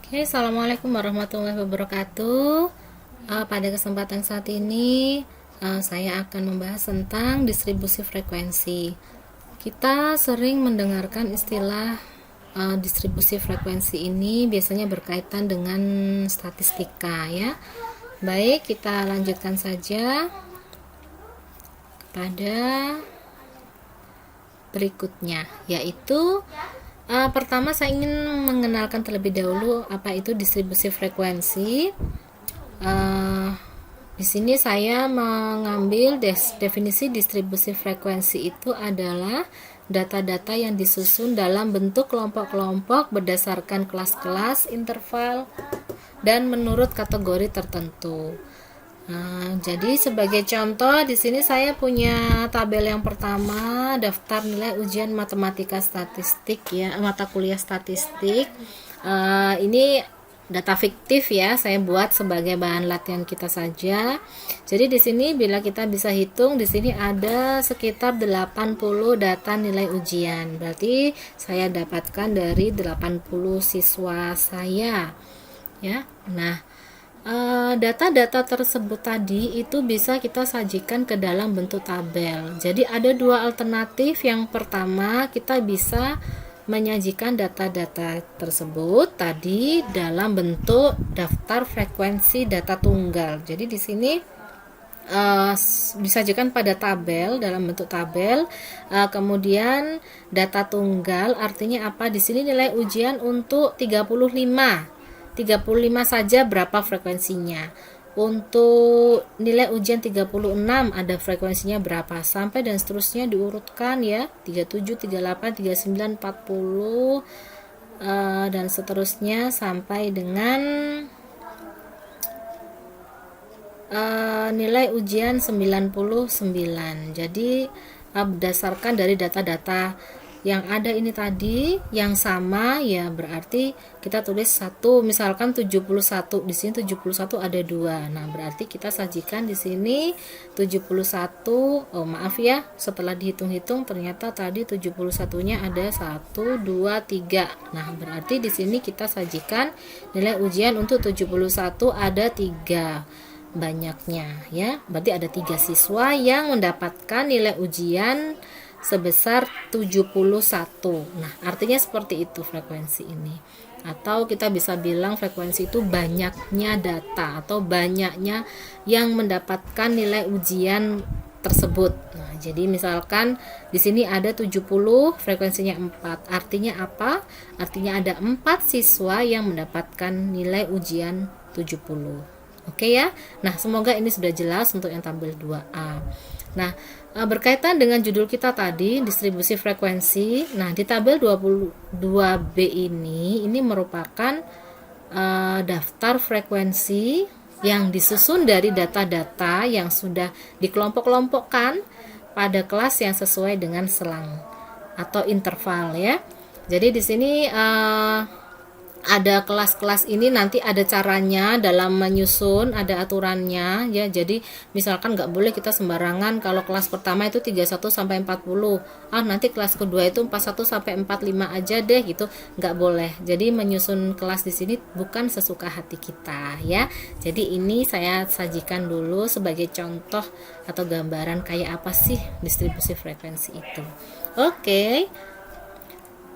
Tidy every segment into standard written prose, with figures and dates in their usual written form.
Oke, assalamualaikum warahmatullahi wabarakatuh. Pada kesempatan saat ini, saya akan membahas tentang distribusi frekuensi. Kita sering mendengarkan istilah distribusi frekuensi ini biasanya berkaitan dengan statistika, ya. Baik, kita lanjutkan saja pada berikutnya, yaitu pertama saya ingin mengenalkan terlebih dahulu apa itu distribusi frekuensi. Di sini saya mengambil definisi distribusi frekuensi itu adalah data-data yang disusun dalam bentuk kelompok-kelompok berdasarkan kelas-kelas, interval, dan menurut kategori tertentu. Jadi sebagai contoh di sini saya punya tabel yang pertama, daftar nilai ujian matematika statistik, ya, mata kuliah statistik. Ini data fiktif, ya, saya buat sebagai bahan latihan kita saja. Jadi di sini bila kita bisa hitung, di sini ada sekitar 80 data nilai ujian. Berarti saya dapatkan dari 80 siswa saya, ya. Nah, data-data tersebut tadi itu bisa kita sajikan ke dalam bentuk tabel. Jadi ada dua alternatif. Yang pertama, kita bisa menyajikan data-data tersebut tadi dalam bentuk daftar frekuensi data tunggal. Jadi di sini disajikan pada tabel, dalam bentuk tabel. Kemudian data tunggal artinya apa? Di sini nilai ujian untuk 35 saja berapa frekuensinya. Untuk nilai ujian 36 ada frekuensinya berapa, sampai dan seterusnya diurutkan, ya. 37, 38, 39, 40 dan seterusnya sampai dengan nilai ujian 99. Jadi berdasarkan dari data-data yang ada ini tadi yang sama, ya, berarti kita tulis 1, misalkan 71, di sini 71 ada 2. Nah, berarti kita sajikan di sini 71. Maaf ya, setelah dihitung-hitung ternyata tadi 71-nya ada 1, 2, 3. Nah, berarti di sini kita sajikan nilai ujian untuk 71 ada 3 banyaknya, ya. Berarti ada 3 siswa yang mendapatkan nilai ujian sebesar 71. Nah, artinya seperti itu frekuensi ini. Atau kita bisa bilang frekuensi itu banyaknya data atau banyaknya yang mendapatkan nilai ujian tersebut. Nah, jadi misalkan di sini ada 70, frekuensinya 4. Artinya apa? Artinya ada 4 siswa yang mendapatkan nilai ujian 70. Oke, ya. Nah, semoga ini sudah jelas untuk yang tabel 2A. Nah, berkaitan dengan judul kita tadi, distribusi frekuensi. Nah, di tabel 22B ini merupakan daftar frekuensi yang disusun dari data-data yang sudah dikelompok-kelompokkan pada kelas yang sesuai dengan selang atau interval, ya. Jadi di sini ada kelas-kelas ini nanti ada caranya dalam menyusun, ada aturannya, ya. Jadi misalkan nggak boleh kita sembarangan. Kalau kelas pertama itu 31 sampai 40, nanti kelas kedua itu 41 sampai 45 aja deh, gitu. Nggak boleh. Jadi menyusun kelas di sini bukan sesuka hati kita, ya. Jadi ini saya sajikan dulu sebagai contoh atau gambaran kayak apa sih distribusi frekuensi itu. Oke.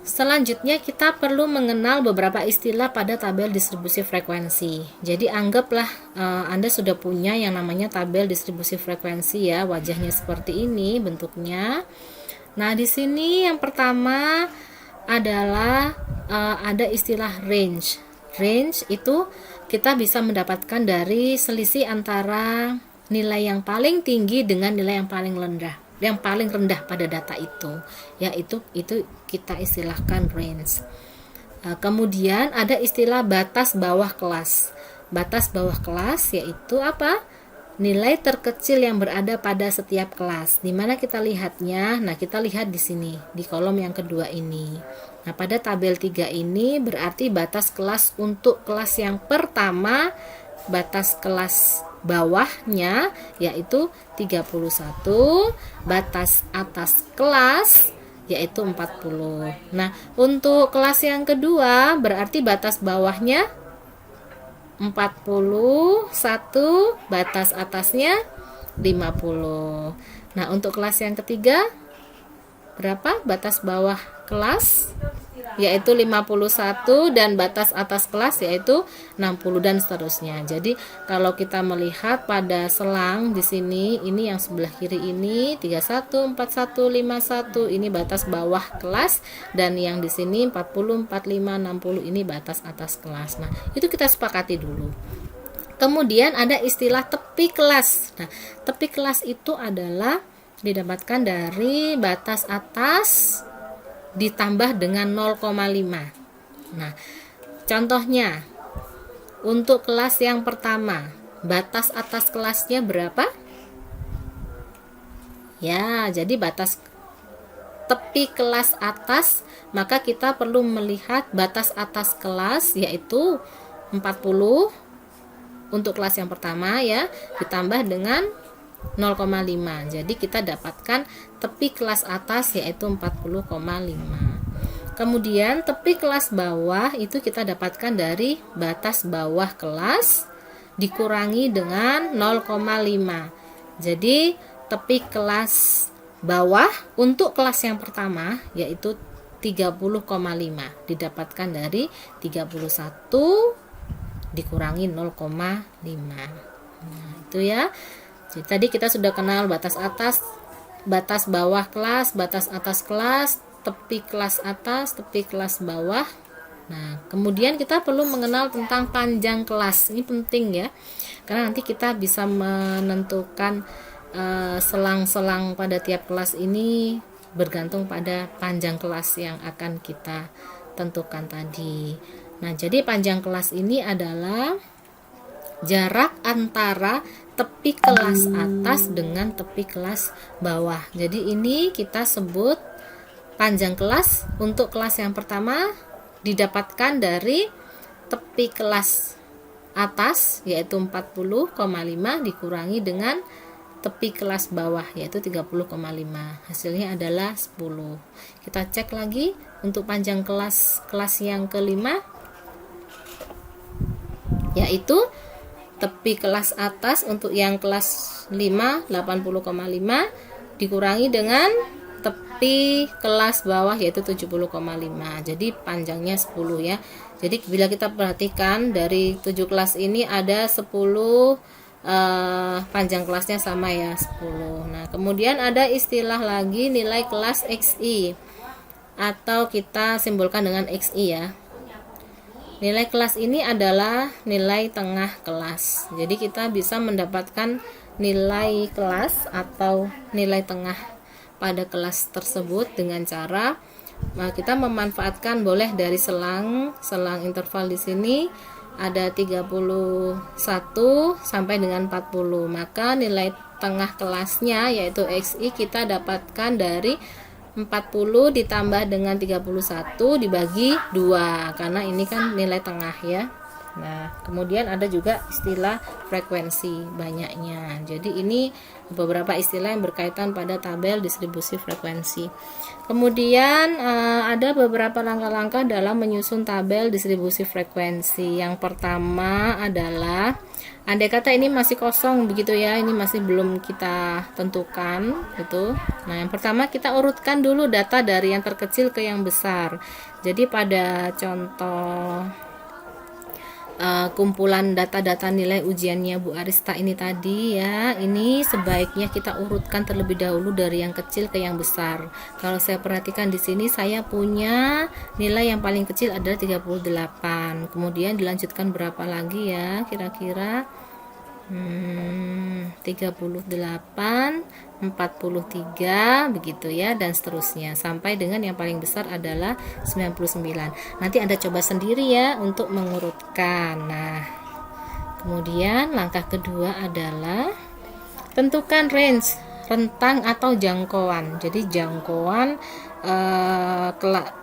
Selanjutnya kita perlu mengenal beberapa istilah pada tabel distribusi frekuensi. Jadi anggaplah Anda sudah punya yang namanya tabel distribusi frekuensi, ya. Wajahnya seperti ini bentuknya. Nah, di sini yang pertama adalah ada istilah range. Range itu kita bisa mendapatkan dari selisih antara nilai yang paling tinggi dengan nilai yang paling rendah pada data itu, yaitu kita istilahkan range. Kemudian ada istilah batas bawah kelas. Batas bawah kelas yaitu apa? Nilai terkecil yang berada pada setiap kelas. Di mana kita lihatnya? Nah, kita lihat di sini di kolom yang kedua ini. Nah, pada tabel 3 ini berarti batas kelas untuk kelas yang pertama, batas kelas bawahnya yaitu 31, batas atas kelas yaitu 40. Nah, untuk kelas yang kedua berarti batas bawahnya 41, batas atasnya 50. Nah, untuk kelas yang ketiga berapa batas bawah kelas? Yaitu 51 dan batas atas kelas yaitu 60 dan seterusnya. Jadi kalau kita melihat pada selang di sini, ini yang sebelah kiri ini 31, 41, 51 ini batas bawah kelas, dan yang di sini 40, 45, 60 ini batas atas kelas. Nah, itu kita sepakati dulu. Kemudian ada istilah tepi kelas. Nah, tepi kelas itu adalah didapatkan dari batas atas ditambah dengan 0,5. Nah, contohnya untuk kelas yang pertama, batas atas kelasnya berapa? Ya, jadi batas tepi kelas atas, maka kita perlu melihat batas atas kelas yaitu 40 untuk kelas yang pertama ya, ditambah dengan 0,5. Jadi kita dapatkan tepi kelas atas yaitu 40,5. Kemudian tepi kelas bawah itu kita dapatkan dari batas bawah kelas dikurangi dengan 0,5. Jadi tepi kelas bawah untuk kelas yang pertama yaitu 30,5 didapatkan dari 31 dikurangi 0,5. Nah, itu ya. Jadi tadi kita sudah kenal batas atas, batas bawah kelas, batas atas kelas, tepi kelas atas, tepi kelas bawah. Nah, kemudian kita perlu mengenal tentang panjang kelas. Ini penting ya, karena nanti kita bisa menentukan selang-selang pada tiap kelas ini bergantung pada panjang kelas yang akan kita tentukan tadi. Nah, jadi panjang kelas ini adalah jarak antara tepi kelas atas dengan tepi kelas bawah. Jadi ini kita sebut panjang kelas untuk kelas yang pertama didapatkan dari tepi kelas atas yaitu 40,5 dikurangi dengan tepi kelas bawah yaitu 30,5. Hasilnya adalah 10. Kita cek lagi untuk panjang kelas yang kelima yaitu tepi kelas atas untuk yang kelas 5 80,5 dikurangi dengan tepi kelas bawah yaitu 70,5. Jadi panjangnya 10 ya. Jadi bila kita perhatikan dari 7 kelas ini ada 10 panjang kelasnya sama ya 10. Nah, kemudian ada istilah lagi nilai kelas XI atau kita simbolkan dengan XI ya. Nilai kelas ini adalah nilai tengah kelas. Jadi kita bisa mendapatkan nilai kelas atau nilai tengah pada kelas tersebut dengan cara kita memanfaatkan boleh dari selang interval di sini ada 31 sampai dengan 40. Maka nilai tengah kelasnya yaitu XI kita dapatkan dari 40 ditambah dengan 31 dibagi 2 karena ini kan nilai tengah ya. Nah, kemudian ada juga istilah frekuensi banyaknya. Jadi ini beberapa istilah yang berkaitan pada tabel distribusi frekuensi. Kemudian ada beberapa langkah-langkah dalam menyusun tabel distribusi frekuensi. Yang pertama adalah andai kata ini masih kosong begitu ya, ini masih belum kita tentukan gitu. Nah, yang pertama kita urutkan dulu data dari yang terkecil ke yang besar. Jadi pada contoh kumpulan data-data nilai ujiannya Bu Arista ini tadi ya, ini sebaiknya kita urutkan terlebih dahulu dari yang kecil ke yang besar. Kalau saya perhatikan di sini saya punya nilai yang paling kecil adalah 38. Kemudian dilanjutkan berapa lagi ya kira-kira 38, 43 begitu ya, dan seterusnya sampai dengan yang paling besar adalah 99. Nanti Anda coba sendiri ya untuk mengurutkan. Nah, kemudian langkah kedua adalah tentukan range, rentang atau jangkauan. Jadi jangkauan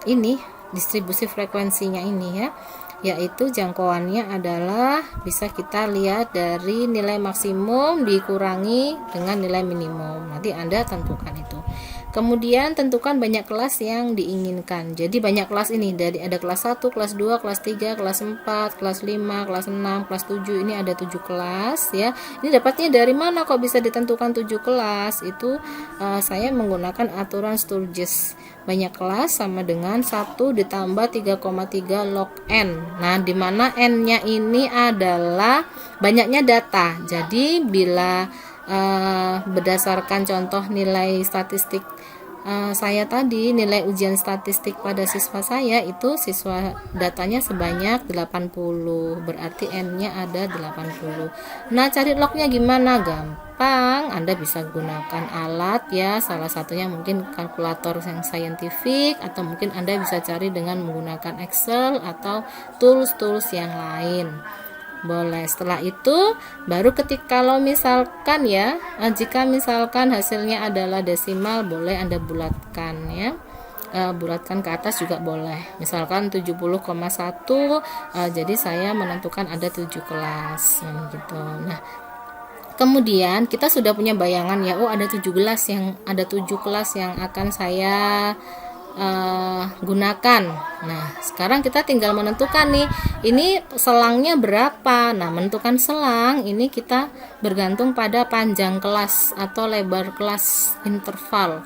ini distribusi frekuensinya ini ya, yaitu jangkauannya adalah bisa kita lihat dari nilai maksimum dikurangi dengan nilai minimum. Nanti Anda tentukan itu. Kemudian tentukan banyak kelas yang diinginkan. Jadi banyak kelas ini, dari ada kelas 1, kelas 2, kelas 3, kelas 4, kelas 5, kelas 6, kelas 7. Ini ada 7 kelas ya. Ini dapatnya dari mana kok bisa ditentukan 7 kelas? Itu saya menggunakan aturan Sturges. Banyak kelas sama dengan 1 ditambah 3,3 log n. Nah, di mana n-nya ini adalah banyaknya data. Jadi bila berdasarkan contoh nilai statistik saya tadi, nilai ujian statistik pada siswa saya itu siswa datanya sebanyak 80, berarti n-nya ada 80. Nah, cari lognya gimana? Gampang, Anda bisa gunakan alat ya, salah satunya mungkin kalkulator yang saintifik, atau mungkin Anda bisa cari dengan menggunakan Excel atau tools-tools yang lain. Boleh. Setelah itu baru kalau misalkan ya, jika misalkan hasilnya adalah desimal, boleh Anda bulatkan ya. Bulatkan ke atas juga boleh. Misalkan 70,1, jadi saya menentukan ada 7 kelas gitu. Nah, kemudian kita sudah punya bayangan ya, ada 7 kelas yang akan saya gunakan. Nah, sekarang kita tinggal menentukan nih, ini selangnya berapa. Nah, menentukan selang ini kita bergantung pada panjang kelas atau lebar kelas interval,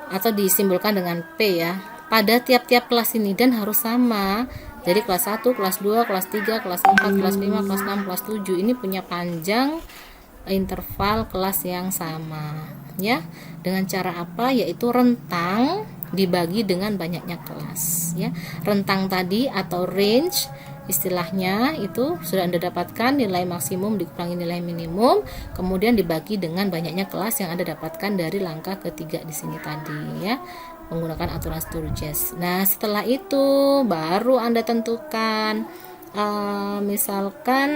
atau disimbolkan dengan P ya, pada tiap-tiap kelas ini, dan harus sama. Jadi kelas 1, kelas 2, kelas 3, kelas 4, kelas 5, kelas 6, kelas 7 ini punya panjang interval kelas yang sama ya. Dengan cara apa? Yaitu rentang dibagi dengan banyaknya kelas ya. Rentang tadi atau range istilahnya itu sudah Anda dapatkan, nilai maksimum dikurangi nilai minimum, kemudian dibagi dengan banyaknya kelas yang Anda dapatkan dari langkah ketiga di sini tadi ya, menggunakan aturan Sturges. Nah, setelah itu baru Anda tentukan misalkan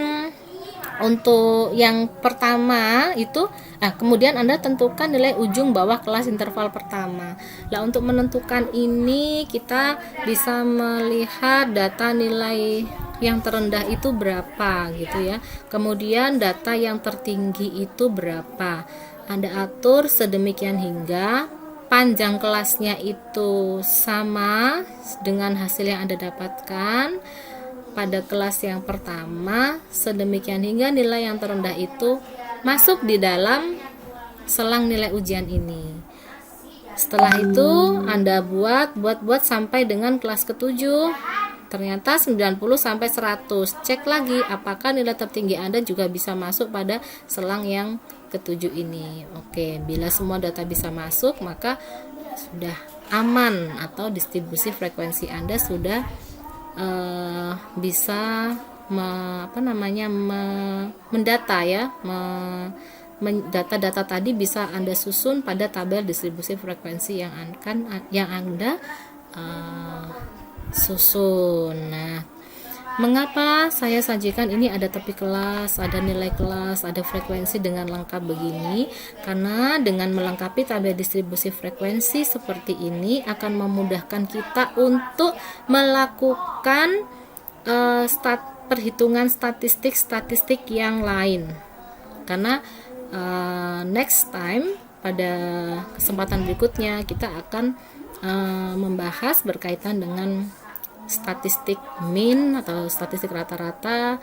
untuk yang pertama itu, kemudian Anda tentukan nilai ujung bawah kelas interval pertama. Nah, untuk menentukan ini kita bisa melihat data nilai yang terendah itu berapa gitu ya. Kemudian data yang tertinggi itu berapa. Anda atur sedemikian hingga panjang kelasnya itu sama dengan hasil yang Anda dapatkan pada kelas yang pertama, sedemikian hingga nilai yang terendah itu masuk di dalam selang nilai ujian ini. Setelah itu Anda buat sampai dengan kelas ke-7. Ternyata 90 sampai 100. Cek lagi apakah nilai tertinggi Anda juga bisa masuk pada selang yang ke-7 ini. Oke, bila semua data bisa masuk, maka sudah aman, atau distribusi frekuensi Anda sudah bisa mendata ya, data-data tadi bisa Anda susun pada tabel distribusi frekuensi yang Anda susun. Nah, mengapa saya sajikan ini ada tepi kelas, ada nilai kelas, ada frekuensi dengan lengkap begini? Karena dengan melengkapi tabel distribusi frekuensi seperti ini akan memudahkan kita untuk melakukan perhitungan statistik yang lain. Karena next time, pada kesempatan berikutnya kita akan membahas berkaitan dengan statistik mean atau statistik rata-rata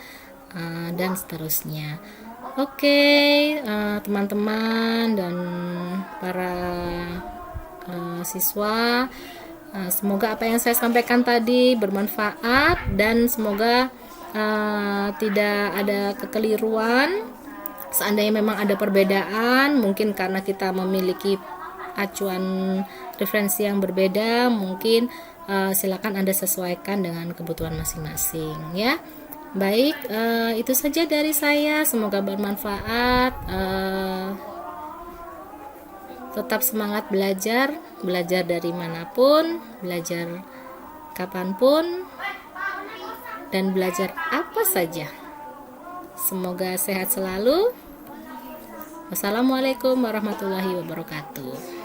dan seterusnya. Oke, teman-teman dan para siswa, semoga apa yang saya sampaikan tadi bermanfaat, dan semoga tidak ada kekeliruan. Seandainya memang ada perbedaan, mungkin karena kita memiliki acuan referensi yang berbeda, mungkin silakan Anda sesuaikan dengan kebutuhan masing-masing ya. Baik, itu saja dari saya, semoga bermanfaat. Tetap semangat belajar dari manapun, belajar kapanpun, dan belajar apa saja. Semoga sehat selalu. Wassalamualaikum warahmatullahi wabarakatuh.